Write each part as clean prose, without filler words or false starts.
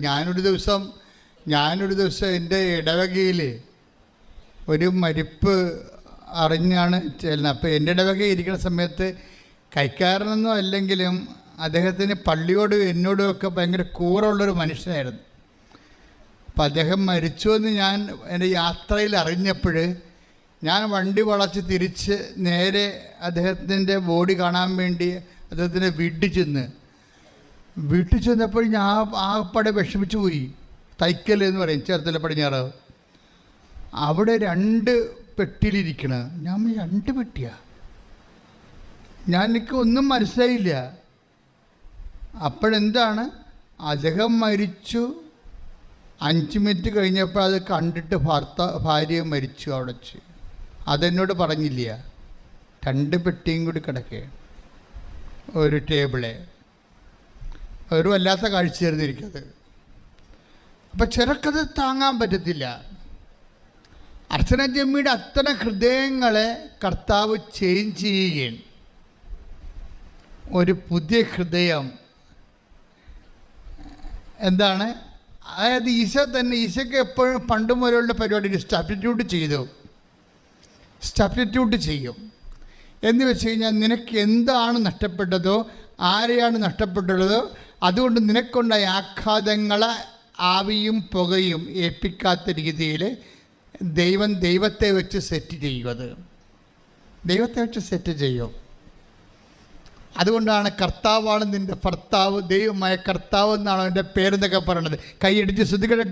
ഞാനൊരു ദിവസം എൻ്റെ ഇടവകയിൽ ഒരു മരിപ്പ് അറിഞ്ഞാണ് ചെല്ലുന്നത്. അപ്പോൾ എൻ്റെ ഇടവകയിൽ ഇരിക്കുന്ന സമയത്ത് കൈക്കാരനൊന്നും അല്ലെങ്കിലും അദ്ദേഹത്തിന് പള്ളിയോടും എന്നോടും ഒക്കെ ഭയങ്കര കൂറുള്ളൊരു മനുഷ്യനായിരുന്നു. അപ്പം അദ്ദേഹം മരിച്ചു എന്ന് ഞാൻ എൻ്റെ യാത്രയിൽ അറിഞ്ഞപ്പോൾ ഞാൻ വണ്ടി വളച്ച് തിരിച്ച് നേരെ അദ്ദേഹത്തിൻ്റെ ബോഡി കാണാൻ വേണ്ടി അദ്ദേഹത്തിൻ്റെ വീട്ടിൽ ചെന്നപ്പോൾ ഞാൻ ആകപ്പാടെ വിഷമിച്ചു പോയി. തൈക്കൽ എന്ന് പറയും, ചേർത്തല പടിഞ്ഞാറ്. അവിടെ 2 പെട്ടിയിലിരിക്കണ. ഞാൻ 2 പെട്ടിയാ? എനിക്ക് ഒന്നും മനസ്സിലായില്ല. അപ്പോഴെന്താണ്, അദ്ദേഹം മരിച്ചു 5 മിനിറ്റ് കഴിഞ്ഞപ്പോൾ അത് കണ്ടിട്ട് ഭാര്യ മരിച്ചു അവിടെ വെച്ച്. അതെന്നോട് പറഞ്ഞില്ല. 2 പെട്ടിയും കൂടി കിടക്കുകയാണ് ഒരു ടേബിളെ. ഒരു വല്ലാത്ത കാഴ്ചയായിരുന്നു എനിക്കത്. അപ്പം ചിലർക്കത് താങ്ങാൻ പറ്റത്തില്ല. അർച്ചന ജമ്മിയുടെ അത്തരം ഹൃദയങ്ങളെ കർത്താവ് ചേഞ്ച് ചെയ്യുകയാണ്. ഒരു പുതിയ ഹൃദയം എന്താണ്, അതായത് ഈശോയ്ക്ക് എപ്പോഴും പണ്ട് മുതലുള്ള പരിപാടി സബ്സ്റ്റിറ്റ്യൂട്ട് ചെയ്യും എന്ന് വെച്ച് കഴിഞ്ഞാൽ നിനക്ക് എന്താണ് നഷ്ടപ്പെട്ടതോ ആരെയാണ് നഷ്ടപ്പെട്ടതോ അതുകൊണ്ട് നിനക്കുണ്ടായ ആഘാതങ്ങളെ ആവിയും പുകയും ഏൽപ്പിക്കാത്ത രീതിയിൽ ദൈവത്തെ വെച്ച് സെറ്റ് ചെയ്യും. അതുകൊണ്ടാണ് കർത്താവാണ് നിൻ്റെ ഭർത്താവ്, ദൈവമായ കർത്താവ് എന്നാണ് അവൻ്റെ പേരെന്നൊക്കെ പറയണത്. കൈയടിച്ച് ശ്രുതികട്ടെ.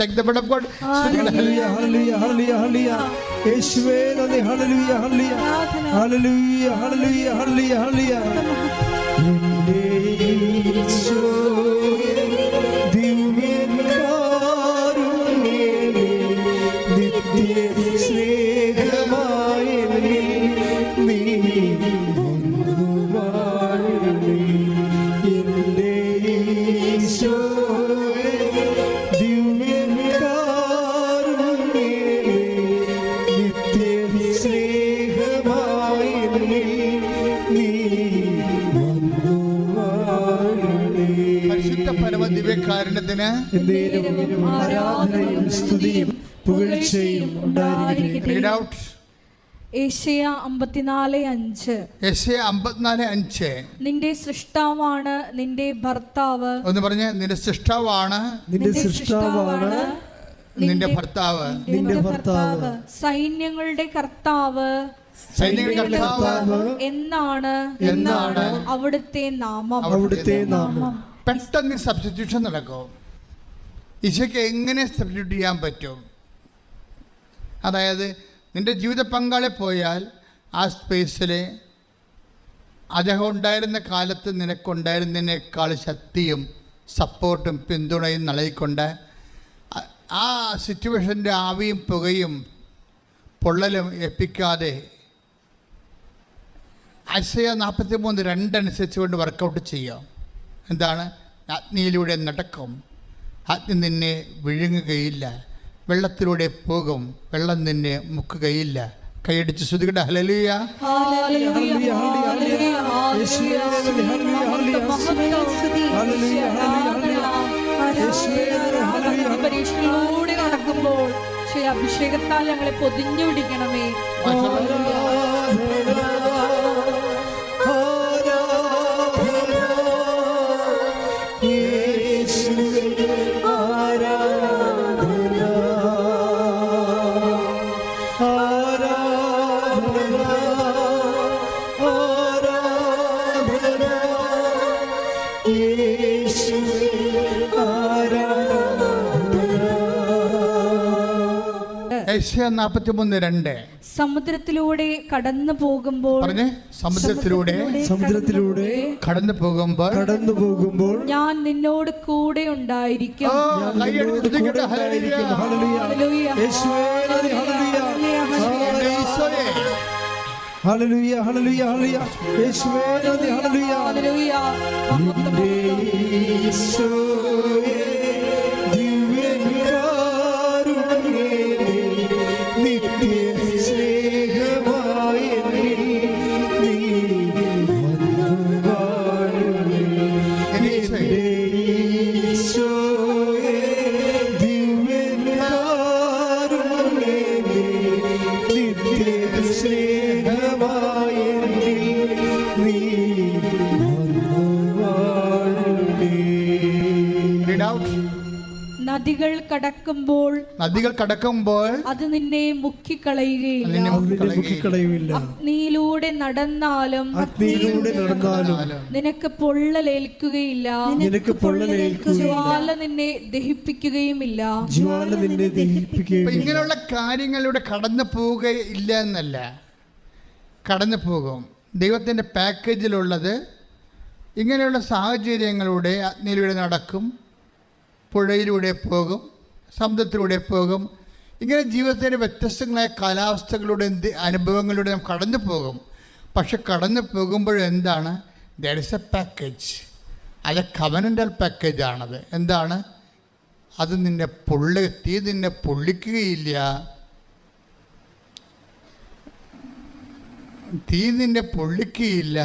യെശയ്യാ 54:5 നിന്റെ സൃഷ്ടാവാണ് നിന്റെ ഭർത്താവ്. ഒന്ന് പറഞ്ഞേ, നിന്റെ സൃഷ്ടാവാണ് നിന്റെ ഭർത്താവ്. സൈന്യങ്ങളുടെ കർത്താവ് എന്നാണ് അവിടുത്തെ നാമം. പെട്ടെന്ന് സബ്സ്റ്റിറ്റ്യൂഷൻ നടക്കും. ഈശോയ്ക്ക് എങ്ങനെ സബ്സ്റ്റിറ്റ്യൂട്ട് ചെയ്യാൻ പറ്റും? അതായത് നിൻ്റെ ജീവിത പങ്കാളി പോയാൽ ആ സ്പേസിൽ അദ്ദേഹം ഉണ്ടായിരുന്ന കാലത്ത് നിനക്കുണ്ടായിരുന്നതിനേക്കാൾ ശക്തിയും സപ്പോർട്ടും പിന്തുണയും നൽകിക്കൊണ്ട് ആ സിറ്റുവേഷൻ്റെ ആവിയും പുകയും പൊള്ളലും ഏൽപ്പിക്കാതെ ഐസയ്യാ 43:2 അനുസരിച്ച് കൊണ്ട് വർക്കൗട്ട് ചെയ്യാം. എന്താണ്? അഗ്നിയിലൂടെ നടക്കും, അഗ്നി നിന്നെ വിഴുങ്ങുകയില്ല, വെള്ളത്തിലൂടെ പോകും, വെള്ളം നിന്നെ മുക്കുകയില്ല. കൈയടിച്ച് ശ്രുതികട്ടെ. ഹല്ലേലൂയ. പരീക്ഷയിലൂടെ നടക്കുമ്പോൾ അഭിഷേകത്താൽ ഞങ്ങളെ പൊതിഞ്ഞു പിടിക്കണമേ. യെശയ്യാ 43:2 സമുദ്രത്തിലൂടെ കടന്നു പോകുമ്പോൾ കടന്നു പോകുമ്പോൾ ഞാൻ നിന്നോട് കൂടെ ഉണ്ടായിരിക്കും. ഹല്ലേലൂയ ഹല്ലേലൂയ ഹല്ലേലൂയ യേശുവേ നന്ദി ഹല്ലേലൂയ ഹല്ലേലൂയ നിന്റെ യേശുവേ ദിവ്യകാരുണ്യമേ നിത്യ സ്നേഹമായ നീ വന്നു വാഴണേ നിന്റെ യേശുവേ നദികൾ കടക്കുമ്പോൾ അത് നിന്നെ മുക്കിക്കളയുകയില്ല. അതിനെ മുക്കിക്കളയുകയില്ല. അഗ്നിയിലൂടെ നടന്നാലും നിനക്ക് പൊള്ളലേൽക്കുകയില്ല. ജ്വാല നിന്നെ ദഹിപ്പിക്കുകയുമില്ല. ഇങ്ങനെയുള്ള കാര്യങ്ങളിലൂടെ കടന്നു പോവുകയില്ല എന്നല്ല, കടന്നു പോകും. ദൈവത്തിൻ്റെ പാക്കേജിലുള്ളത് ഇങ്ങനെയുള്ള സാഹചര്യങ്ങളിലൂടെ അഗ്നിയിലൂടെ നടക്കും, പുഴയിലൂടെ പോകും, സമുദ്രത്തിലൂടെ പോകും. ഇങ്ങനെ ജീവിതത്തിൻ്റെ വ്യത്യസ്തങ്ങളായ കാലാവസ്ഥകളുടെ അനുഭവങ്ങളിലൂടെ നാം കടന്നു പോകും. പക്ഷെ കടന്നു പോകുമ്പോഴെന്താണ്? There is a package. അത് കവനൻ്റൽ പാക്കേജാണത്. എന്താണ് അത്? തീ നിന്നെ പൊള്ളിക്കുകയില്ല, തീ നിന്നെ പൊള്ളിക്കുകയില്ല,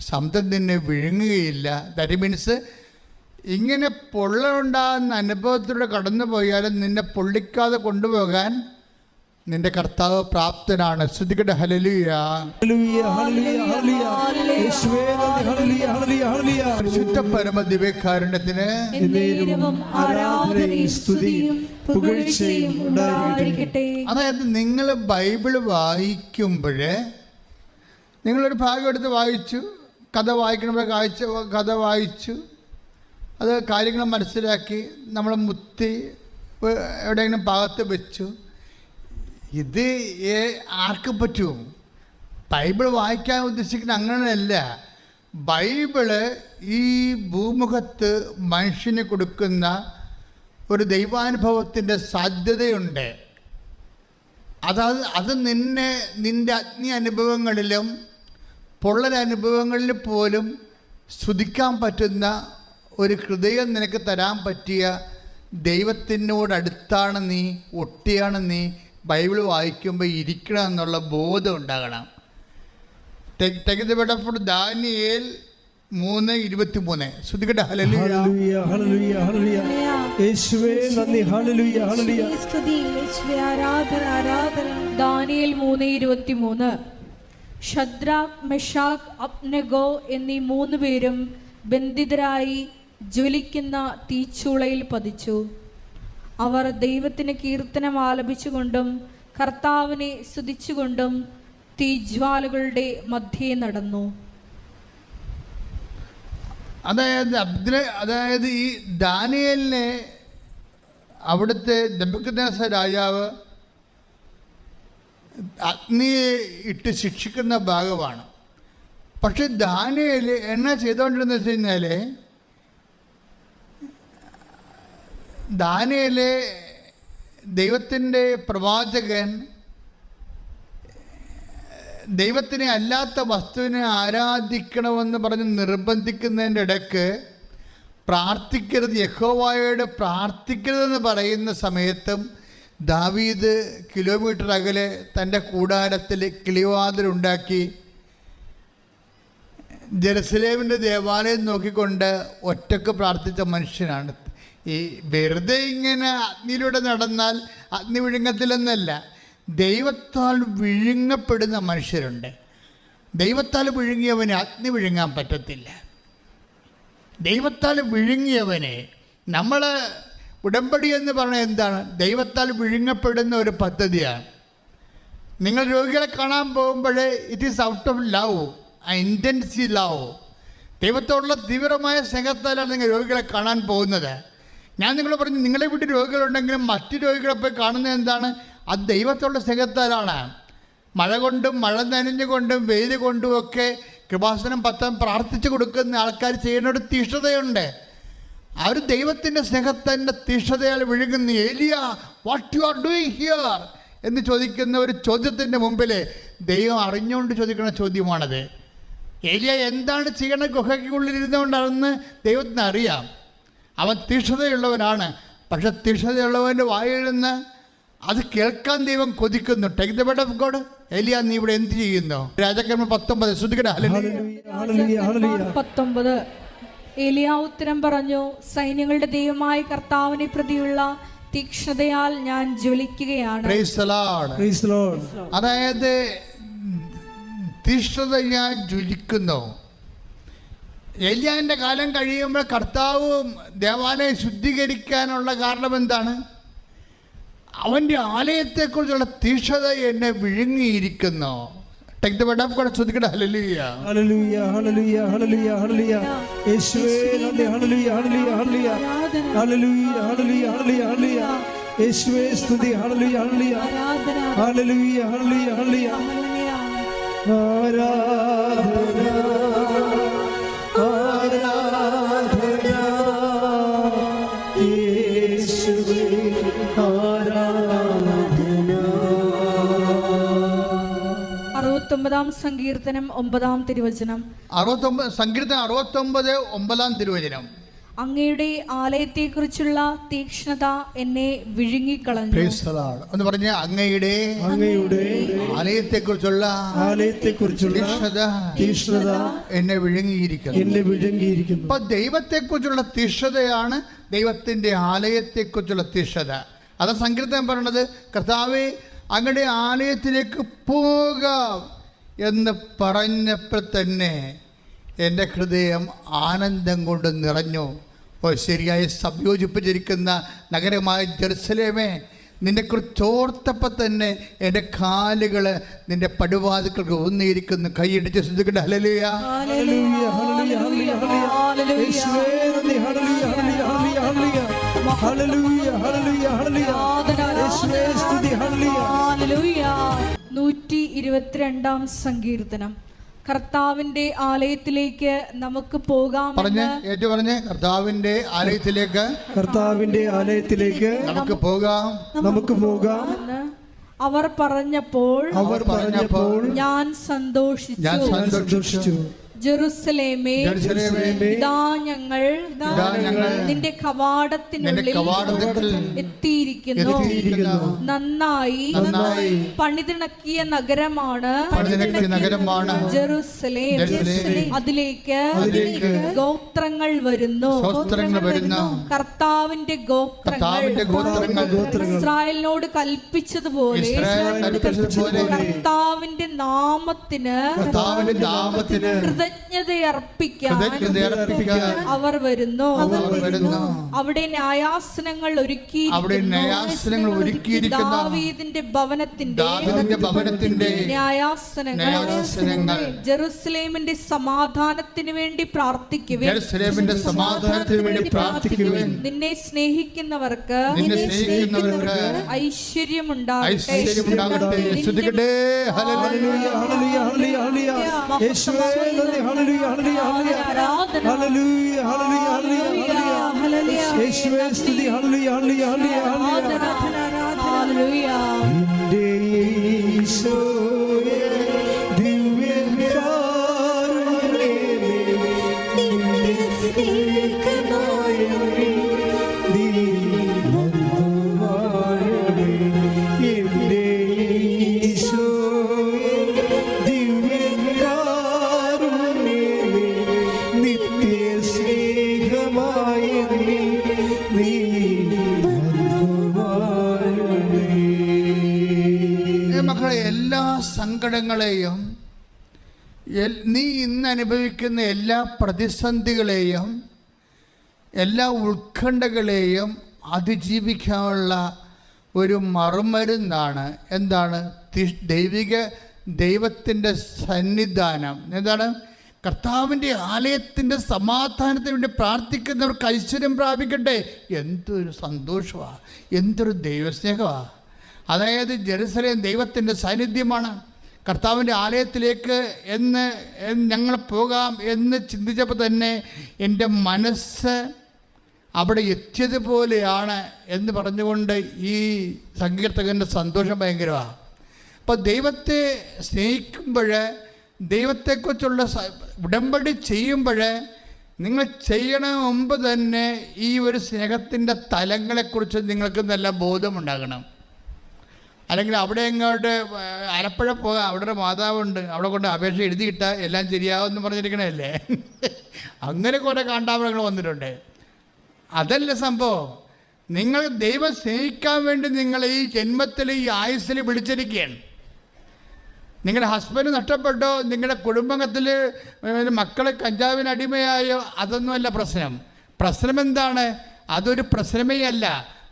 സമുദ്രം നിന്നെ വിഴുങ്ങുകയില്ല. ദാറ്റ് മീൻസ് ഇങ്ങനെ പൊള്ളുണ്ടാകുന്ന അനുഭവത്തിലൂടെ കടന്നു പോയാലും നിന്നെ പൊള്ളിക്കാതെ കൊണ്ടുപോകാൻ നിന്റെ കർത്താവ് പ്രാപ്തനാണ്. ശ്രദ്ധിക്കട്ടെ. ഹല്ലേലൂയ. പരിശുദ്ധ പരമ ദിവ്യകാരുണ്യത്തിന് അതായത് നിങ്ങൾ ബൈബിള് വായിക്കുമ്പോൾ നിങ്ങളൊരു ഭാഗം എടുത്ത് വായിച്ചു, കഥ വായിക്കണപ്പോൾ കഥ വായിച്ചു, അത് കാര്യങ്ങൾ മനസ്സിലാക്കി നമ്മൾ മുത്തി എവിടെയെങ്കിലും ഭാഗത്ത് വെച്ചു. ഇത് ആർക്കും പറ്റും? ബൈബിൾ വായിക്കാൻ ഉദ്ദേശിക്കുന്ന അങ്ങനെയല്ല. ബൈബിള് ഈ ഭൂമുഖത്ത് മനുഷ്യന് കൊടുക്കുന്ന ഒരു ദൈവാനുഭവത്തിൻ്റെ സാധ്യതയുണ്ട്. അത് നിൻ്റെ അഗ്നി അനുഭവങ്ങളിലും പൊള്ളലനുഭവങ്ങളിൽ പോലും സ്തുതിക്കാൻ പറ്റുന്ന ഒരു ഹൃദയം നിനക്ക് തരാൻ പറ്റിയ ദൈവത്തിനോടടുത്താണ് നീ, ഒട്ടിയാണ് നീ ബൈബിൾ വായിക്കുമ്പോൾ ഇരിക്കണം എന്നുള്ള ബോധം ഉണ്ടാകണം. ദാനിയേൽ 3:23. ശ്രദ്ധിക്കട്ടെ. ദാനിയേൽ 3:23. ഷദ്രാക്, മെഷാക്, അബ്നെഗോ എന്നീ 3 പേരും ബന്ധിതരായി ജ്വലിക്കുന്ന തീച്ചൂളയിൽ പതിച്ചു. അവർ ദൈവത്തിന് കീർത്തനം ആലപിച്ചുകൊണ്ടും കർത്താവിനെ സ്തുതിച്ചുകൊണ്ടും തീജ്വാലകളുടെ മധ്യേ നടന്നു. അതായത് ഈ ദാനിയേലിനെ അവിടുത്തെ നെബൂഖദ്നേസർ രാജാവ് അഗ്നിയെ ഇട്ട് ശിക്ഷിക്കുന്ന ഭാഗമാണ്. പക്ഷെ ദാനിയേൽ എന്നാ ചെയ്തുകൊണ്ടിരുന്നത് വെച്ച് കഴിഞ്ഞാൽ, ദാനിയേല് ദൈവത്തിൻ്റെ പ്രവാചകൻ ദൈവത്തിനെ അല്ലാത്ത വസ്തുവിനെ ആരാധിക്കണമെന്ന് പറഞ്ഞ് നിർബന്ധിക്കുന്നതിൻ്റെ ഇടയ്ക്ക് പ്രാർത്ഥിക്കരുത്, യഹോവയോട് പ്രാർത്ഥിക്കരുതെന്ന് പറയുന്ന സമയത്തും ദാവീദ് കിലോമീറ്റർ അകലെ തൻ്റെ കൂടാരത്തിൽ കിളിവാതിലുണ്ടാക്കി ജെറുസലേമിൻ്റെ ദേവാലയം നോക്കിക്കൊണ്ട് ഒറ്റക്ക് പ്രാർത്ഥിച്ച മനുഷ്യനാണ്. ഈ വെറുതെ ഇങ്ങനെ അഗ്നിയിലൂടെ നടന്നാൽ അഗ്നി വിഴുങ്ങത്തില്ലെന്നല്ല, ദൈവത്താൽ വിഴുങ്ങപ്പെടുന്ന മനുഷ്യരുണ്ട്. ദൈവത്താൽ വിഴുങ്ങിയവനെ അഗ്നി വിഴുങ്ങാൻ പറ്റത്തില്ല. ദൈവത്താൽ വിഴുങ്ങിയവനെ, നമ്മൾ ഉടമ്പടി എന്ന് പറഞ്ഞാൽ എന്താണ്? ദൈവത്താൽ വിഴുങ്ങപ്പെടുന്ന ഒരു പദ്ധതിയാണ്. നിങ്ങൾ രോഗികളെ കാണാൻ പോകുമ്പോൾ it is out of love, intensity love. ദൈവത്തോടുള്ള തീവ്രമായ സ്നേഹത്താലാണ് നിങ്ങൾ രോഗികളെ കാണാൻ പോകുന്നത്. ഞാൻ നിങ്ങൾ പറഞ്ഞു, നിങ്ങളെ വീട്ടിൽ രോഗികളുണ്ടെങ്കിലും മറ്റു രോഗികളെ പോയി കാണുന്നത് എന്താണ്? അത് ദൈവത്തോടുള്ള സ്നേഹത്താലാണ്. മഴ കൊണ്ടും മഴ നനഞ്ഞുകൊണ്ടും വെയിൽ കൊണ്ടുമൊക്കെ കൃപാസനം പത്രം പ്രാർത്ഥിച്ചു കൊടുക്കുന്ന ആൾക്കാർ ചെയ്യുന്ന ഒരു തീഷ്ണതയുണ്ട്. ആ ഒരു ദൈവത്തിൻ്റെ സ്നേഹത്തിൻ്റെ തീഷ്ണതയാൽ വിഴുങ്ങുന്ന ഏലിയ, what you are doing here എന്ന് ചോദിക്കുന്ന ഒരു ചോദ്യത്തിൻ്റെ മുമ്പിൽ ദൈവം അറിഞ്ഞുകൊണ്ട് ചോദിക്കുന്ന ചോദ്യമാണത്. ഏലിയ എന്താണ് ചെയ്യണ? ഗുഹയ്ക്കുള്ളിലിരുന്നുകൊണ്ടാണെന്ന് ദൈവത്തിന് അറിയാം. അവൻ തീഷ്ണതയുള്ളവനാണ്. പക്ഷെ തീഷ്ണതയുള്ളവൻ്റെ വായിൽ നിന്ന് അത് കേൾക്കാൻ ദൈവം കൊതിക്കുന്നു. Take the word of God. ഏലിയ, നീ ഇവിടെ എന്ത് ചെയ്യുന്നു? രാജാക്കന്മാർ 19. ശ്രദ്ധിക്കട്ടെ. 19. ഏലിയ ഉത്തരം പറഞ്ഞു, സൈന്യങ്ങളുടെ ദൈവമായ കർത്താവിനെ പ്രതിയുള്ള തീക്ഷ്ണതയാൽ ഞാൻ ജ്വലിക്കുകയാണ്. അതായത് തീക്ഷ്ണത ഞാൻ ജ്വലിക്കുന്നു. ഏലിയാവിൻ്റെ കാലം കഴിയുമ്പോൾ കർത്താവ് ദേവാലയം ശുദ്ധീകരിക്കാനുള്ള കാരണം എന്താണ്? അവൻ്റെ ആലയത്തെക്കുറിച്ചുള്ള തീക്ഷണത എന്നെ വിഴുങ്ങിയിരിക്കുന്നു. Take the word of God. ശ്രദ്ധിക്കട്ടെ. ഹല്ലേലൂയ. ഹല്ലേലൂയ ഹല്ലേലൂയ ഹല്ലേലൂയ ഹല്ലേലൂയ. യേശുവേ നന്ദി. ഹല്ലേലൂയ ഹല്ലേലൂയ ഹല്ലേലൂയ ഹല്ലേലൂയ ഹല്ലേലൂയ ഹല്ലേലൂയ ഹല്ലേലൂയ. യേശുവേ സ്തുതി. ഹല്ലേലൂയ ഹല്ലേലൂയ ഹല്ലേലൂയ ഹല്ലേലൂയ ഹല്ലേലൂയ. ആരാധന ആരാധന യേശുവേ ആരാധന. 69 സങ്കീർത്തനം 9 തിരുവചനം. 69:9 അങ്ങയുടെ ആലയത്തെക്കുറിച്ചുള്ള തീക്ഷ്ണത എന്നെ വിഴുങ്ങിക്കളഞ്ഞു. എന്ന് പറഞ്ഞ അങ്ങയുടെ ആലയത്തെക്കുറിച്ചുള്ള തീക്ഷ്ണത എന്നെ വിഴുങ്ങിയിരിക്കുന്നു. അപ്പൊ ദൈവത്തെക്കുറിച്ചുള്ള തീക്ഷ്ണതയാണ് ദൈവത്തിന്റെ ആലയത്തെക്കുറിച്ചുള്ള തീക്ഷ്ണത. അത് സങ്കീർത്തനം പറയണത്, കർത്താവേ അങ്ങയുടെ ആലയത്തിലേക്ക് പോകാം എന്ന് പറഞ്ഞപ്പോൾ തന്നെ എൻ്റെ ഹൃദയം ആനന്ദം കൊണ്ട് നിറഞ്ഞു. ശരിയായി സംയോജിപ്പിച്ചിരിക്കുന്ന നഗരമായ ജെറുസലേമേ, നിന്നെക്കുറിച്ച് ഓർത്തപ്പോൾ തന്നെ എൻ്റെ കാലുകൾ നിന്റെ പടുവാതിക്കൾക്ക് ഊന്നിയിരിക്കുന്നു. കൈയിടിച്ച് ശ്രദ്ധിക്കട്ടെ. ഹല്ലേലൂയ. ഹല്ലേലൂയ ഹല്ലേലൂയ ഹല്ലേലൂയ ഹല്ലേലൂയ. യേശുവേ നന്ദി. ഹല്ലേലൂയ ഹല്ലേലൂയ ഹല്ലേലൂയ ഹല്ലേലൂയ ഹല്ലേലൂയ ഹല്ലേലൂയ. യേശുവേ സ്തുതി. ഹല്ലേലൂയ. 122 സങ്കീർത്തനം. കർത്താവിന്റെ ആലയത്തിലേക്ക് നമുക്ക് പോകാം. പറഞ്ഞേ കർത്താവിന്റെ ആലയത്തിലേക്ക് നമുക്ക് പോകാം അവർ പറഞ്ഞപ്പോൾ ഞാൻ സന്തോഷിച്ചു. ജെറുസലേമേ, ഇതാ ഞങ്ങൾ നിന്റെ കവാടത്തിനുള്ളിൽ എത്തിയിരിക്കുന്നു. നന്നായി പണിതിണക്കിയ നഗരമാണ് ജെറുസലേം. അതിലേക്ക് ഗോത്രങ്ങൾ വരുന്നു. കർത്താവിന്റെ ഗോത്രങ്ങൾ ഇസ്രായേലിനോട് കൽപ്പിച്ചതുപോലെ കർത്താവിന്റെ നാമത്തിന് കൃതജ്ഞതയർപ്പിക്കാൻ അവർ വരുന്നു. അവിടെ ന്യായാസനങ്ങൾ ഒരുക്കിയിരിക്കുന്ന ദാവീദിന്റെ ഭവനത്തിന്റെ ന്യായാസനങ്ങൾ. ജെറുസലേമിന്റെ സമാധാനത്തിന് വേണ്ടി പ്രാർത്ഥിക്കുവിൻ. നിന്നെ സ്നേഹിക്കുന്നവർക്ക് ഐശ്വര്യമുണ്ടാകട്ടെ. ഹല്ലേലൂയ ഹല്ലേലൂയ ഹല്ലേലൂയ. യേശുവേ നന്ദി. ഹല്ലേലൂയ ഹല്ലേലൂയ ഹല്ലേലൂയ ഹല്ലേലൂയ ഹല്ലേലൂയ. യേശുവേ സ്തുതി. ഹല്ലേലൂയ ഹല്ലേലൂയ ഹല്ലേലൂയ. എൻ്റെ യേശുവേ ദിവ്യകാരുണ്യമേ, നിന്റെ സ്നേഹമായ നീ വന്നു വാഴണേ. എൻ്റെ യേശുവേ ദിവ്യകാരുണ്യമേ, നിത്യ സ്നേഹമായ നീ വന്നു വാഴണേ. മക്കളെ, എല്ലാ സങ്കടങ്ങളെയും നീ ഇന്ന് അനുഭവിക്കുന്ന എല്ലാ പ്രതിസന്ധികളെയും എല്ലാ ഉത്കണ്ഠകളെയും അതിജീവിക്കാനുള്ള ഒരു മറുമരുന്നാണ് എന്താണ്? ദൈവത്തിൻ്റെ സന്നിധാനം. എന്താണ്? കർത്താവിൻ്റെ ആലയത്തിൻ്റെ സമാധാനത്തിന് വേണ്ടി പ്രാർത്ഥിക്കുന്നവർക്ക് ഐശ്വര്യം പ്രാപിക്കട്ടെ. എന്തൊരു സന്തോഷമാണ്, എന്തൊരു ദൈവസ്നേഹമാണ്. അതായത് ജെറുസലേം ദൈവത്തിൻ്റെ സാന്നിധ്യമാണ്. കർത്താവിൻ്റെ ആലയത്തിലേക്ക് ഞങ്ങൾ പോകാം എന്ന് ചിന്തിച്ചപ്പോൾ തന്നെ എൻ്റെ മനസ്സ് അവിടെ എത്തിയതുപോലെയാണ് എന്ന് പറഞ്ഞുകൊണ്ട് ഈ സങ്കീർത്തകൻ്റെ സന്തോഷം ഭയങ്കരമാണ്. അപ്പോൾ ദൈവത്തെ സ്നേഹിക്കുമ്പോൾ, ദൈവത്തെക്കുറിച്ചുള്ള ഉടമ്പടി ചെയ്യുമ്പോൾ നിങ്ങൾ ചെയ്യണ മുമ്പ് തന്നെ ഈ ഒരു സ്നേഹത്തിൻ്റെ തലങ്ങളെക്കുറിച്ച് നിങ്ങൾക്ക് നല്ല ബോധമുണ്ടാകണം. അല്ലെങ്കിൽ അവിടെ ഇങ്ങോട്ട് ആലപ്പുഴ പോകാം, അവിടെ ഒരു മാതാവുണ്ട്, അവിടെ കൊണ്ട് അപേക്ഷ എഴുതിയിട്ടാൽ എല്ലാം ശരിയാവുമെന്ന് പറഞ്ഞിരിക്കണല്ലേ. അങ്ങനെ കുറേ കാണ്ടാമൃഗങ്ങൾ വന്നിട്ടുണ്ട്. അതല്ല സംഭവം. നിങ്ങൾ ദൈവം സ്നേഹിക്കാൻ വേണ്ടി നിങ്ങൾ ഈ ജന്മത്തിൽ ഈ ആയുസ്സിൽ വിളിച്ചിരിക്കുകയാണ്. നിങ്ങളുടെ ഹസ്ബൻഡ് നഷ്ടപ്പെട്ടോ, നിങ്ങളുടെ കുടുംബത്തിൽ മക്കളെ കഞ്ചാവിന് അടിമയായോ, അതൊന്നുമല്ല പ്രശ്നം. പ്രശ്നം എന്താണ്? അതൊരു പ്രശ്നമേ അല്ല.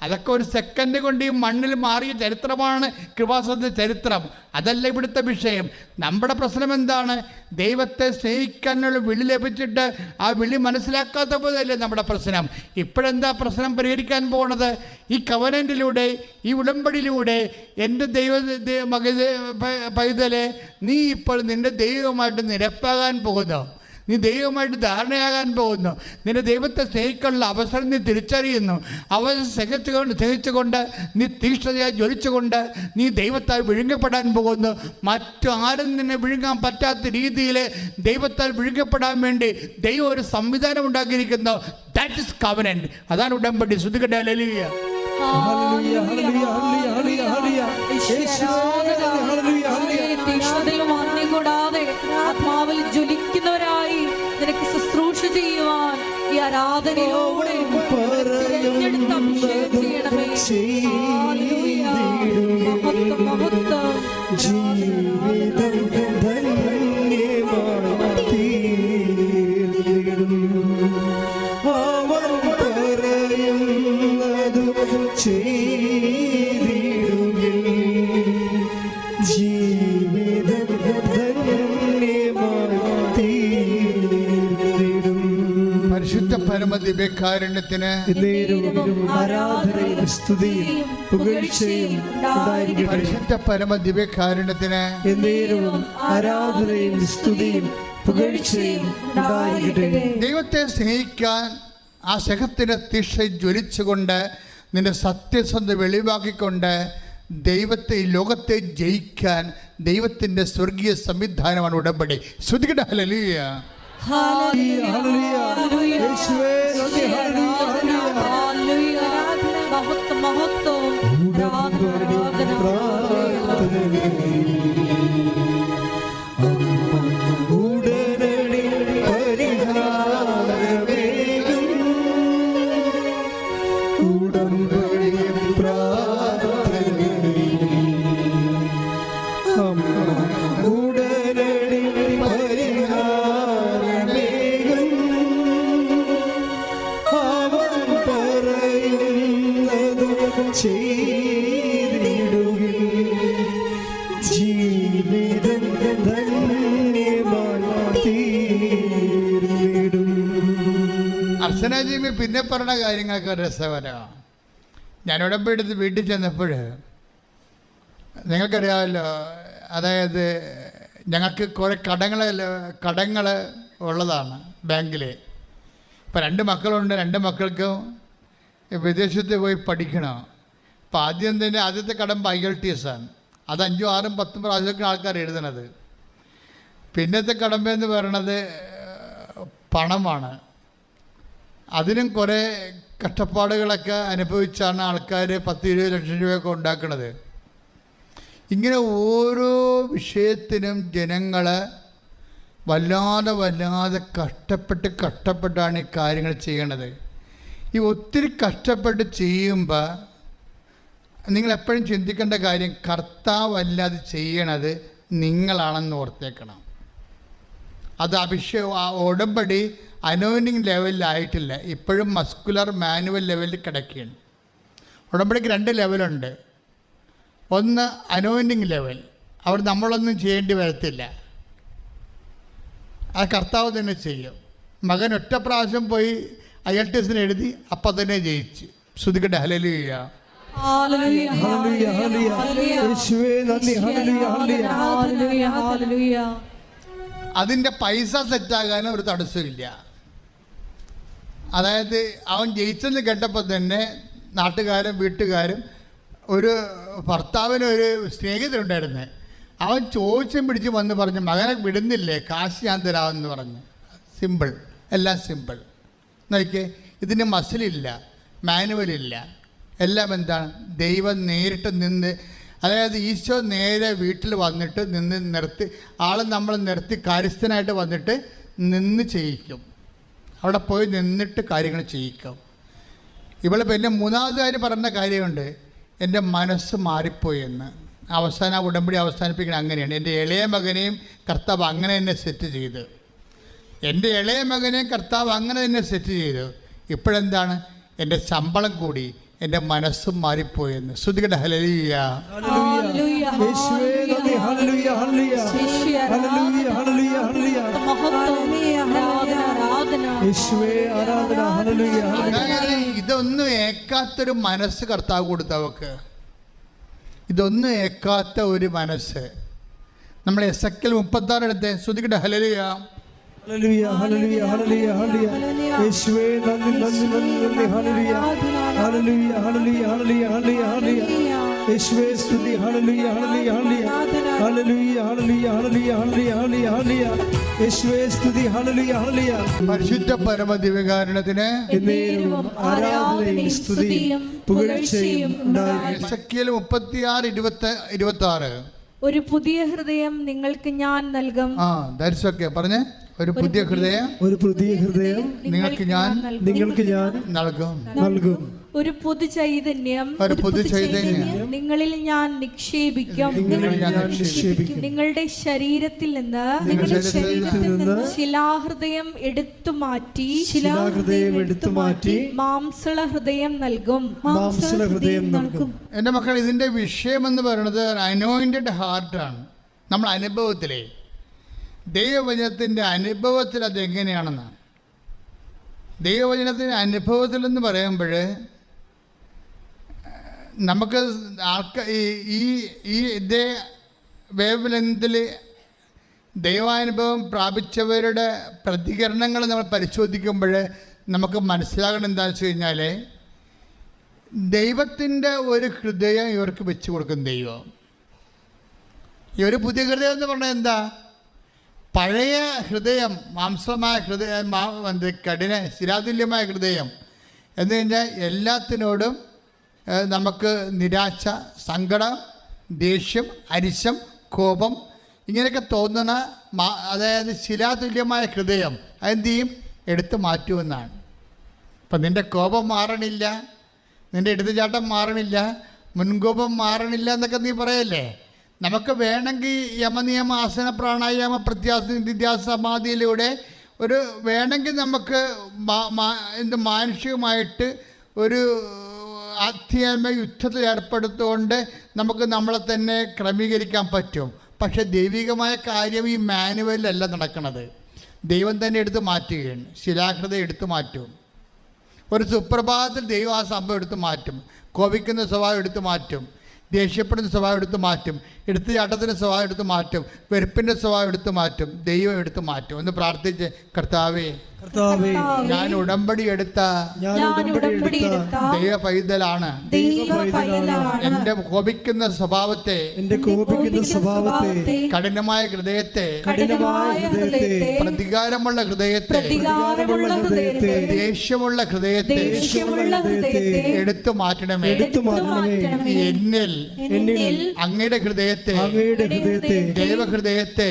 അതൊക്കെ ഒരു സെക്കൻഡ് കൊണ്ട് ഈ മണ്ണിൽ മാറിയ ചരിത്രമാണ് കൃപാസനത്തിൻ്റെ ചരിത്രം. അതല്ല ഇവിടുത്തെ വിഷയം. നമ്മുടെ പ്രശ്നം എന്താണ്? ദൈവത്തെ സ്നേഹിക്കാനുള്ള വിളി ലഭിച്ചിട്ട് ആ വിളി മനസ്സിലാക്കാത്ത പോലെയല്ലേ നമ്മുടെ പ്രശ്നം. ഇപ്പോഴെന്താ പ്രശ്നം പരിഹരിക്കാൻ പോകുന്നത്? ഈ കവനൻറ്റിലൂടെ, ഈ ഉടമ്പടിയിലൂടെ എൻ്റെ പൈതലെ, നീ ഇപ്പോൾ നിൻ്റെ ദൈവമായിട്ട് നിരപ്പാകാൻ പോകുന്നു. നീ ദൈവമായിട്ട് ധാരണയാകാൻ പോകുന്നു. നിന്റെ ദൈവത്തെ സ്നേഹിക്കാനുള്ള അവസരം നീ തിരിച്ചറിയുന്നു. സ്നേഹിച്ചുകൊണ്ട് നീ തീക്ഷ്ണതയായി ജ്വലിച്ചുകൊണ്ട് നീ ദൈവത്താൽ വിഴുങ്ങപ്പെടാൻ പോകുന്നു. മറ്റാരും നിന്നെ വിഴുങ്ങാൻ പറ്റാത്ത രീതിയിൽ ദൈവത്താൽ വിഴുങ്ങപ്പെടാൻ വേണ്ടി ദൈവം ഒരു സംവിധാനം ഉണ്ടാക്കിയിരിക്കുന്നു. That is covenant. അതാണ് ഉടമ്പടി. ശ്രുതികട്ടെ. ഹല്ലേലൂയ. കൂടാതെ ആത്മാവിൽ ജ്വലിക്കുന്നവരായി നിനക്ക് ശുശ്രൂഷ ചെയ്യുവാൻ ഈ ആരാധനയോടെ തിരഞ്ഞെടുത്ത് അഭിഷേകം ചെയ്യണമേ. മഹത്വം, മഹത്വം. ജീവിതം ധന്യമായി തീർന്നിടും. അവൻ പറയുന്നതു ചെയ്തിടുകിൽ. ജീവിതം ധന്യമായി തീർന്നിടും. പരിശുദ്ധ പരമദിവ്യകാരുണ്യത്തിന് ആരാധനയും സ്തുതിയും പുകഴ്ചയും ഉണ്ടായിരിക്കട്ടെ. പരിശുദ്ധ പരമദിവ്യകാരുണ്യത്തിന് ആരാധനയും സ്തുതിയും പുകഴ്ചയും ഉണ്ടായിരിക്കട്ടെ. ദൈവത്തെ സ്നേഹിക്കാൻ ആ സ്നേഹത്തിൻ്റെ തീക്ഷ ജ്വലിച്ചുകൊണ്ട് നിന്റെ സത്യസന്ധത വെളിവാക്കിക്കൊണ്ട് ദൈവത്തെ, ഈ ലോകത്തെ ജയിക്കാൻ ദൈവത്തിൻ്റെ സ്വർഗീയ സംവിധാനമാണ് ഉടമ്പടി. ശ്രുതികട്ടെ. ഹല്ലേലൂയ. ജീവിതം ധന്യമായി തീർന്നിടും. അർച്ചനാജീമി പിന്നെ പറഞ്ഞ കാര്യങ്ങളൊക്കെ രസകരമാണ്. ഞാൻ ഉടമ്പെടുത്ത് വീട്ടിൽ ചെന്നപ്പോൾ നിങ്ങൾക്കറിയാമല്ലോ, അതായത് ഞങ്ങൾക്ക് കുറേ കടങ്ങൾ ഉള്ളതാണ് ബാങ്കിൽ. ഇപ്പം 2 മക്കളുണ്ട്. 2 മക്കൾക്കും വിദേശത്ത് പോയി പഠിക്കണം. അപ്പം ആദ്യത്തെ കടമ്പ IELTS ആണ്. അത് 5, 6, 10 പ്രാവശ്യമൊക്കെ ആൾക്കാർ എഴുതണത്. പിന്നത്തെ കടമ്പയെന്ന് പറയണത് പണമാണ്. അതിനും കുറേ കഷ്ടപ്പാടുകളൊക്കെ അനുഭവിച്ചാണ് ആൾക്കാർ 10-20 ലക്ഷം രൂപയൊക്കെ ഉണ്ടാക്കുന്നത്. ഇങ്ങനെ ഓരോ വിഷയത്തിനും ജനങ്ങൾ വല്ലാതെ കഷ്ടപ്പെട്ടാണ് ഈ കാര്യങ്ങൾ ചെയ്യണത്. ഈ ഒത്തിരി കഷ്ടപ്പെട്ട് ചെയ്യുമ്പോൾ നിങ്ങളെപ്പോഴും ചിന്തിക്കേണ്ട കാര്യം, കർത്താവല്ലാതെ ചെയ്യണത് നിങ്ങളാണെന്ന് ഓർത്തേക്കണം. അത് ഉടമ്പടി അനോയിൻറ്റിങ് ലെവലിലായിട്ടില്ല. ഇപ്പോഴും മസ്കുലർ മാനുവൽ ലെവലിൽ കിടക്കുകയാണ്. ഉടമ്പടിക്ക് 2 ലെവലുണ്ട്. ഒന്ന് അനോയിൻറ്റിങ് ലെവൽ, അവിടെ നമ്മളൊന്നും ചെയ്യേണ്ടി വരത്തില്ല, അത് കർത്താവ് തന്നെ ചെയ്യും. മകൻ ഒറ്റ പ്രാവശ്യം പോയി IELTS എഴുതി, അപ്പം തന്നെ ജയിച്ച്. ശ്രുതികട്ടെ. ഹല്ലേലൂയ. അതിൻ്റെ പൈസ സെറ്റാകാൻ ഒരു തടസ്സമില്ല. അതായത് അവൻ ജയിച്ചെന്ന് കേട്ടപ്പോൾ തന്നെ നാട്ടുകാരും വീട്ടുകാരും, ഒരു ഭർത്താവിനൊരു സ്നേഹിതരുണ്ടായിരുന്നു, അവൻ ചോദിച്ചും പിടിച്ച് വന്ന് പറഞ്ഞു, മകനെ വിടുന്നില്ലേ, കാശ് ഞാൻ തരാമെന്ന് പറഞ്ഞു. സിമ്പിൾ, എല്ലാം സിമ്പിൾ. നോക്കിയേ, ഇതിന് മസിലില്ല, മാനുവലില്ല, എല്ലാം എന്താണ്? ദൈവം നേരിട്ട് നിന്ന്, അതായത് ഈശോ നേരെ വീട്ടിൽ വന്നിട്ട് നിർത്തി, നമ്മൾ നിർത്തി കാര്യസ്ഥനായിട്ട് വന്നിട്ട് നിന്ന് ചെയ്യിക്കും. അവിടെ പോയി നിന്നിട്ട് കാര്യങ്ങൾ ചെയ്യിക്കും. ഇവിടെ പിന്നെ 3ാമത് കാര്യം പറഞ്ഞ കാര്യമുണ്ട്, എൻ്റെ മനസ്സ് മാറിപ്പോയി എന്ന്. അവസാന ഉടമ്പടി അവസാനിപ്പിക്കണം അങ്ങനെയാണ്. എൻ്റെ ഇളയ മകനെയും കർത്താവ് അങ്ങനെ തന്നെ സെറ്റ് ചെയ്ത്, എൻ്റെ ഇളയ മകനെയും കർത്താവ് അങ്ങനെ തന്നെ സെറ്റ് ചെയ്തു. ഇപ്പോഴെന്താണ്? എൻ്റെ ശമ്പളം കൂടി എൻ്റെ മനസ്സും മാറിപ്പോയെന്ന്. ശ്രുതികട ഹല്ലേലൂയ. ഇതൊന്നും ഏക്കാത്തൊരു മനസ്സ് കർത്താവ് കൊടുത്തവർക്ക്, ഇതൊന്നും ഏക്കാത്ത ഒരു മനസ്സ്. നമ്മൾ എസെക്കിയേൽ 36 എടുത്ത് ശ്രുതികട ഹല്ലേലൂയ. ഹല്ലേലൂയ ഹല്ലേലൂയ ഹല്ലേലൂയ ഹല്ലേലൂയ. യേശുവേ നന്ദി നന്ദി നന്ദി നന്ദി. ഹല്ലേലൂയ ഹല്ലേലൂയ ഹല്ലേലൂയ ഹല്ലേലൂയ ഹല്ലേലൂയ ഹല്ലേലൂയ. യേശുവേ സ്തുതി. ഹല്ലേലൂയ ഹല്ലേലൂയ ഹല്ലേലൂയ ഹല്ലേലൂയ ഹല്ലേലൂയ ഹല്ലേലൂയ ഹല്ലേലൂയ ഹല്ലേലൂയ. യേശുവേ സ്തുതി. ഹല്ലേലൂയ ഹല്ലേലൂയ. പരിശുദ്ധ പരമദിവ്യകാരുണ്യത്തിന് എന്നേരവും ആരാധനയും സ്തുതിയും പുകഴ്ചയും ഉണ്ടായിരിക്കട്ടെ. എസെക്കിയേൽ 36:26. ഒരു പുതിയ ഹൃദയം നിങ്ങൾക്ക് ഞാൻ നൽകും. ദാറ്റ്സ് പറഞ്ഞേ. ഒരു പുതിയ ഹൃദയം, ഒരു പുതിയ ഹൃദയം നിങ്ങൾക്ക് ഞാൻ നൽകും. ഒരു പുതു ചൈതന്യം, ഒരു പുതു ചൈതന്യം നിങ്ങളിൽ ഞാൻ നിക്ഷേപിക്കും. നിങ്ങളുടെ ശരീരത്തിൽ നിന്ന് ശിലാഹൃദയം എടുത്തു മാറ്റി മാംസള ഹൃദയം നൽകും. എൻ്റെ മക്കൾ, ഇതിൻ്റെ വിഷയം എന്ന് പറയുന്നത് അനോയിന്റഡ് ഹാർട്ടാണ്. നമ്മൾ അനുഭവത്തിലെ ദൈവവചനത്തിൻ്റെ അനുഭവത്തിൽ അതെങ്ങനെയാണെന്നാണ്. ദൈവവചനത്തിൻ്റെ അനുഭവത്തിലെന്ന് പറയുമ്പോൾ നമുക്ക് ഇതേ വേവ് ലെങ്തിൽ ദൈവാനുഭവം പ്രാപിച്ചവരുടെ പ്രതികരണങ്ങൾ നമ്മൾ പരിശോധിക്കുമ്പോൾ നമുക്ക് മനസ്സിലാകണം എന്താണെന്ന് വെച്ച് കഴിഞ്ഞാൽ, ദൈവത്തിൻ്റെ ഒരു ഹൃദയം ഇവർക്ക് വെച്ച് കൊടുക്കും ദൈവം. ഈ ഒരു പുതിയ ഹൃദയം എന്ന് പറഞ്ഞാൽ എന്താ? പഴയ ഹൃദയം, മാംസമായ ഹൃദയം, കഠിന ശിലാതുല്യമായ ഹൃദയം എന്ന് കഴിഞ്ഞാൽ എല്ലാത്തിനോടും നമുക്ക് നിരാശ, സങ്കടം, ദേഷ്യം, അരിശം, കോപം ഇങ്ങനെയൊക്കെ തോന്നുന്ന അതായത് ശിലാതുല്യമായ ഹൃദയം അതെന്ത് ചെയ്യും? എടുത്തു മാറ്റുമെന്നാണ്. അപ്പം നിൻ്റെ കോപം മാറണില്ല, നിൻ്റെ എടുത്തുചാട്ടം മാറണില്ല, മുൻകോപം മാറണില്ല എന്നൊക്കെ നീ പറയല്ലേ. നമുക്ക് വേണമെങ്കിൽ യമനിയമ, ആസന, പ്രാണായാമ, പ്രത്യാസ, നിത്യാസ, സമാധിയിലൂടെ ഒരു വേണമെങ്കിൽ നമുക്ക് മാനുഷികമായിട്ട് ഒരു ആധ്യാത്മിക യുദ്ധത്തിൽ ഏർപ്പെടുത്തുകൊണ്ട് നമുക്ക് നമ്മളെ തന്നെ ക്രമീകരിക്കാൻ പറ്റും. പക്ഷേ ദൈവികമായ കാര്യം ഈ മാനുവലിലല്ല നടക്കുന്നത്. ദൈവം തന്നെ എടുത്ത് മാറ്റുകയാണ്. ശിലാഹൃദയം എടുത്തു മാറ്റും. ഒരു സുപ്രഭാതത്തിൽ ദൈവം ആ സംഭവം എടുത്ത് മാറ്റും. കോപിക്കുന്ന സ്വഭാവം എടുത്ത് മാറ്റും. ദേഷ്യപ്പെടുന്ന സ്വഭാവം എടുത്ത് മാറ്റും. എടുത്തുചാട്ടത്തിൻ്റെ സ്വഭാവം എടുത്ത് മാറ്റും. വെറുപ്പിൻ്റെ സ്വഭാവം എടുത്ത് മാറ്റും. ദൈവം എടുത്ത് മാറ്റും. ഒന്ന് പ്രാർത്ഥിച്ച്, കർത്താവേ ഞാൻ ഉടമ്പടി എടുത്ത ദൈവ പൈതലാണ്. എന്റെ കോപിക്കുന്ന സ്വഭാവത്തെ, കഠിനമായ ഹൃദയത്തെ, പ്രതികാരമുള്ള ഹൃദയത്തെ, ദേഷ്യമുള്ള ഹൃദയത്തെ എടുത്തു മാറ്റണമേ. എന്നിൽ അങ്ങയുടെ ഹൃദയത്തെ, ദൈവഹൃദയത്തെ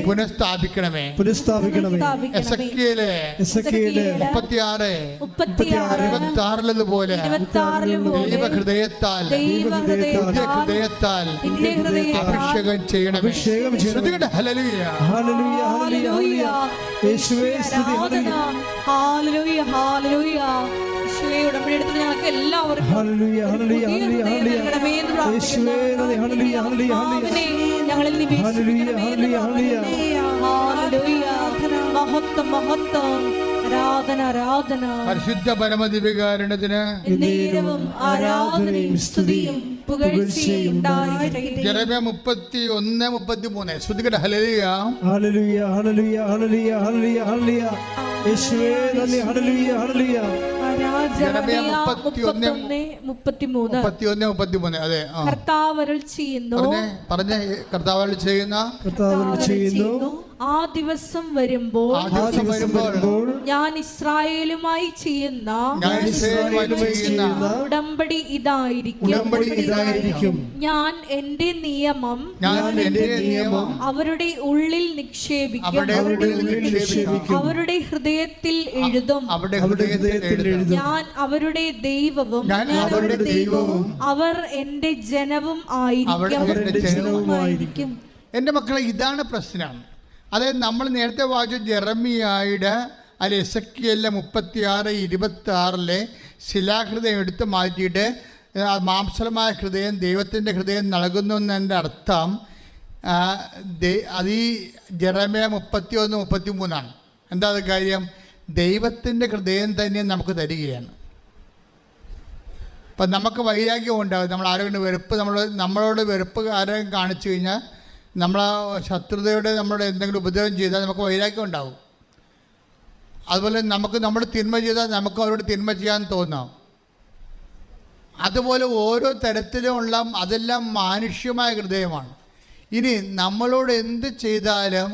പുനഃസ്ഥാപിക്കണമേ. എസെക്കിയേല് 36:26 ദൈവഹൃദയത്താൽ അഭിഷേകം ചെയ്യണമേ. ഹല്ലേലൂയ ഹല്ലേലൂയ. യേശുവേ സ്തുതി. ഹല്ലേലൂയ ഹല്ലേലൂയ. യേശുവേ ഉടമ്പടി എടുത്ത് ഞങ്ങൾക്ക് എല്ലാവർക്കും ഹല്ലേലൂയ ഹല്ലേലൂയ ഹല്ലേലൂയ യേശുവേ ഹല്ലേലൂയ ഹല്ലേലൂയ ഞങ്ങളിൽ ഹല്ലേലൂയ ഹല്ലേലൂയ ഹല്ലേലൂയ. മഹത്വം മഹത്വം. ആരാധന ആരാധന. പരിശുദ്ധ പരമദിവ്യകാരുണ്യത്തിന് എന്നേരവും ആരാധനയും സ്തുതിയും പുകഴ്ചയും ഉണ്ടായിരിക്കട്ടെ. യെരമ്യാ 31:33 ശ്രുതികട. ഹല്ലേലൂയ ഹല്ലേലൂയ ഹല്ലേലൂയ ഹല്ലേലൂയ ഹല്ലേലൂയ ഹല്ലേലൂയ യേശുവേ നന്ദി. ഹല്ലേലൂയ ഹല്ലേലൂയ. യെരമ്യാ 31:33 അതെ. കർത്താവ് അരുൾ ചെയ്യുന്നു, പറഞ്ഞേ. കർത്താവ് അരുൾ ചെയ്യുന്നു, ആ ദിവസം വരുമ്പോൾ ഞാൻ ഇസ്രായേലുമായി ചെയ്യുന്ന ഉടമ്പടി ഇതായിരിക്കും. ഞാൻ എന്റെ നിയമം അവരുടെ ഉള്ളിൽ നിക്ഷേപിക്കും, അവരുടെ ഹൃദയത്തിൽ എഴുതും. ഞാൻ അവരുടെ ദൈവവും അവർ എന്റെ ജനവും ആയിരിക്കും. എൻ്റെ മക്കളെ, ഇതാണ് പ്രശ്നം. അതായത് നമ്മൾ നേരത്തെ വായിച്ച ജെറമിയായുടെ അല്ലെ എസെക്കിയേലിലെ 36:26 ശിലാഹൃദയം എടുത്ത് മാറ്റിയിട്ട് മാംസലമായ ഹൃദയം ദൈവത്തിൻ്റെ ഹൃദയം നൽകുന്നു എന്നതിൻ്റെ അർത്ഥം അത് ഈ ജെറമിയ 31:33. എന്താ അത് കാര്യം? ദൈവത്തിൻ്റെ ഹൃദയം തന്നെ നമുക്ക് തരികയാണ്. അപ്പം നമുക്ക് വൈരാഗ്യം ഉണ്ടാകും. നമ്മൾ ആരെങ്കിലും വെറുപ്പ് നമ്മളോട് വെറുപ്പ് ആരെങ്കിലും കാണിച്ചു കഴിഞ്ഞാൽ, നമ്മളെ ശത്രുതയോടെ നമ്മളോട് എന്തെങ്കിലും ഉപദ്രവം ചെയ്താൽ നമുക്ക് വൈരാഗ്യം ഉണ്ടാകും. അതുപോലെ നമ്മൾ തിന്മ ചെയ്താൽ നമുക്ക് അവരോട് തിന്മ ചെയ്യാൻ തോന്നാം. അതുപോലെ ഓരോ തരത്തിലുമുള്ള അതെല്ലാം മാനുഷ്യമായ ഹൃദയമാണ്. ഇനി നമ്മളോട് എന്ത് ചെയ്താലും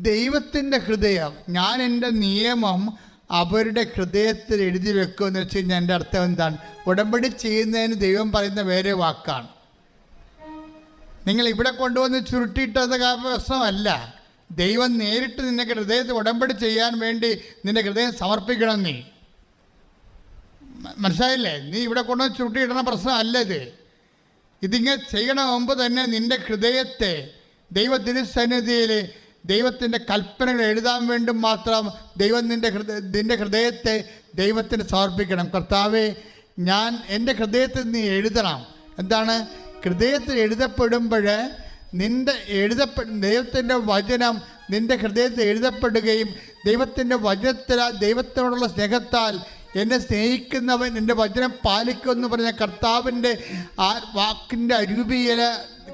ദൈവത്തിൻ്റെ ഹൃദയം, ഞാൻ എൻ്റെ നിയമം അവരുടെ ഹൃദയത്തിൽ എഴുതി വെക്കുമെന്ന് വെച്ച് കഴിഞ്ഞാൽ എൻ്റെ അർത്ഥം എന്താണ്? ഉടമ്പടി ചെയ്യുന്നതിന് ദൈവം പറയുന്ന വേറെ വാക്കാണ്. നിങ്ങൾ ഇവിടെ കൊണ്ടുവന്ന് ചുരുട്ടിയിട്ടത് പ്രശ്നമല്ല. ദൈവം നേരിട്ട് നിന്റെ ഹൃദയത്തിൽ ഉടമ്പടി ചെയ്യാൻ വേണ്ടി നിന്റെ ഹൃദയം സമർപ്പിക്കണം. നീ മനസ്സിലായില്ലേ? നീ ഇവിടെ കൊണ്ടുവന്ന് ചുരുട്ടിയിടുന്ന പ്രശ്നമല്ല ഇത്. ഇതിങ്ങനെ ചെയ്യണ മുമ്പ് തന്നെ നിന്റെ ഹൃദയത്തെ ദൈവത്തിന് സന്നിധിയിൽ ദൈവത്തിൻ്റെ കൽപ്പനകൾ എഴുതാൻ വേണ്ടി മാത്രം ദൈവം നിന്റെ ഹൃദയത്തെ ദൈവത്തിന് സമർപ്പിക്കണം. കർത്താവേ, ഞാൻ എൻ്റെ ഹൃദയത്തിൽ നീ എഴുതണം. എന്താണ്? ഹൃദയത്തിൽ എഴുതപ്പെടുമ്പോൾ ദൈവത്തിൻ്റെ വചനം നിൻ്റെ ഹൃദയത്തിൽ എഴുതപ്പെടുകയും ദൈവത്തിൻ്റെ വചനത്തിൽ ദൈവത്തോടുള്ള സ്നേഹത്താൽ എന്നെ സ്നേഹിക്കുന്നവൻ എൻ്റെ വചനം പാലിക്കുമെന്ന് പറഞ്ഞ കർത്താവിൻ്റെ ആ വാക്കിൻ്റെ അരൂപിയിൽ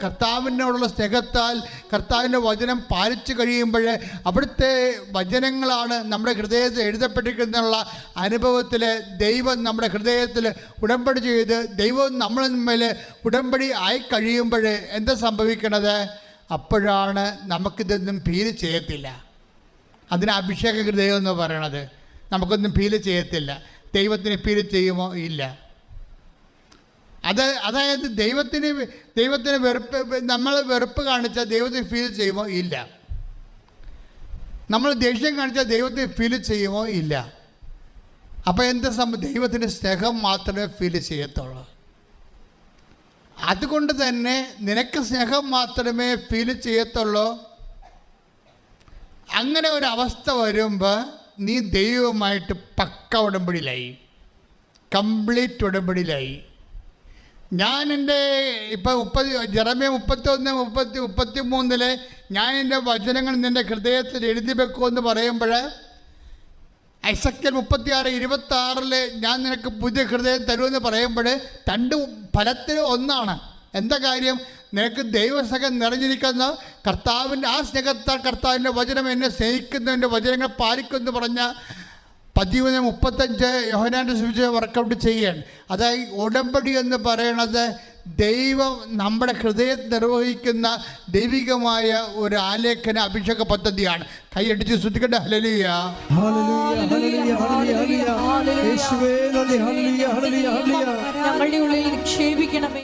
കർത്താവിനോടുള്ള സ്നേഹത്താൽ കർത്താവിൻ്റെ വചനം പാലിച്ചു കഴിയുമ്പോൾ അവിടുത്തെ വചനങ്ങളാണ് നമ്മുടെ ഹൃദയത്തിൽ എഴുതപ്പെട്ടിരിക്കുന്നുള്ള അനുഭവത്തിൽ ദൈവം നമ്മുടെ ഹൃദയത്തിൽ ഉടമ്പടി ചെയ്ത് ദൈവം നമ്മൾ തമ്മിൽ ഉടമ്പടി ആയി കഴിയുമ്പോൾ എന്താ സംഭവിക്കണത്? അപ്പോഴാണ് നമുക്കിതൊന്നും ഫീൽ ചെയ്യത്തില്ല. അതിന് അഭിഷേക ഹൃദയം എന്ന് പറയണത്. നമുക്കൊന്നും ഫീൽ ചെയ്യത്തില്ല. ദൈവത്തിന് ഫീൽ ചെയ്യുമോ? ഇല്ല. അതായത് ദൈവത്തിന് നമ്മൾ വെറുപ്പ് കാണിച്ചാൽ ദൈവത്തിന് ഫീൽ ചെയ്യുമോ? ഇല്ല. നമ്മൾ ദേഷ്യം കാണിച്ചാൽ ദൈവത്തിന് ഫീൽ ചെയ്യുമോ? ഇല്ല. അപ്പോൾ എന്താ ദൈവത്തിൻ്റെ സ്നേഹം മാത്രമേ ഫീൽ ചെയ്യത്തുള്ളൂ. അതുകൊണ്ട് തന്നെ നിനക്ക് സ്നേഹം മാത്രമേ ഫീൽ ചെയ്യത്തുള്ളൂ. അങ്ങനെ ഒരവസ്ഥ വരുമ്പോൾ നീ ദൈവവുമായിട്ട് പക്ക ഉടമ്പടിയിലായി, കംപ്ലീറ്റ് ഉടമ്പടിയിലായി. ഞാൻ എൻ്റെ ഇപ്പം ജെറമിയ 31:33 ഞാൻ എൻ്റെ വചനങ്ങൾ നിൻ്റെ ഹൃദയത്തിൽ എഴുതി വെക്കുമെന്ന് പറയുമ്പോൾ, എസെക്കിയേൽ 36:26 ഞാൻ നിനക്ക് പുതിയ ഹൃദയം തരുമെന്ന് പറയുമ്പോൾ രണ്ട് ഫലത്തിൽ ഒന്നാണ്. എന്താ കാര്യം? നിനക്ക് ദൈവസ്നേഹം നിറഞ്ഞിരിക്കുന്ന കർത്താവിൻ്റെ ആ സ്നേഹത്താൽ കർത്താവിൻ്റെ വചനം എന്നെ സ്നേഹിക്കുന്നതിൻ്റെ വചനങ്ങൾ പാലിക്കുമെന്ന് പറഞ്ഞ 13:35 യോഹന്നാൻ്റെ സുവിശേഷം വർക്കൗട്ട് ചെയ്യാൻ. അതായത് ഉടമ്പടി എന്ന് പറയണത് ദൈവം നമ്മുടെ ഹൃദയം നിർവഹിക്കുന്ന ദൈവികമായ ഒരു ആലേഖന അഭിഷേക പദ്ധതിയാണ്. കൈയടിച്ച് ശ്രദ്ധിക്കട്ടെ. ഹല്ലേലൂയ, ഞങ്ങളുടെ ഉള്ളിൽ നിക്ഷേപിക്കണമേ.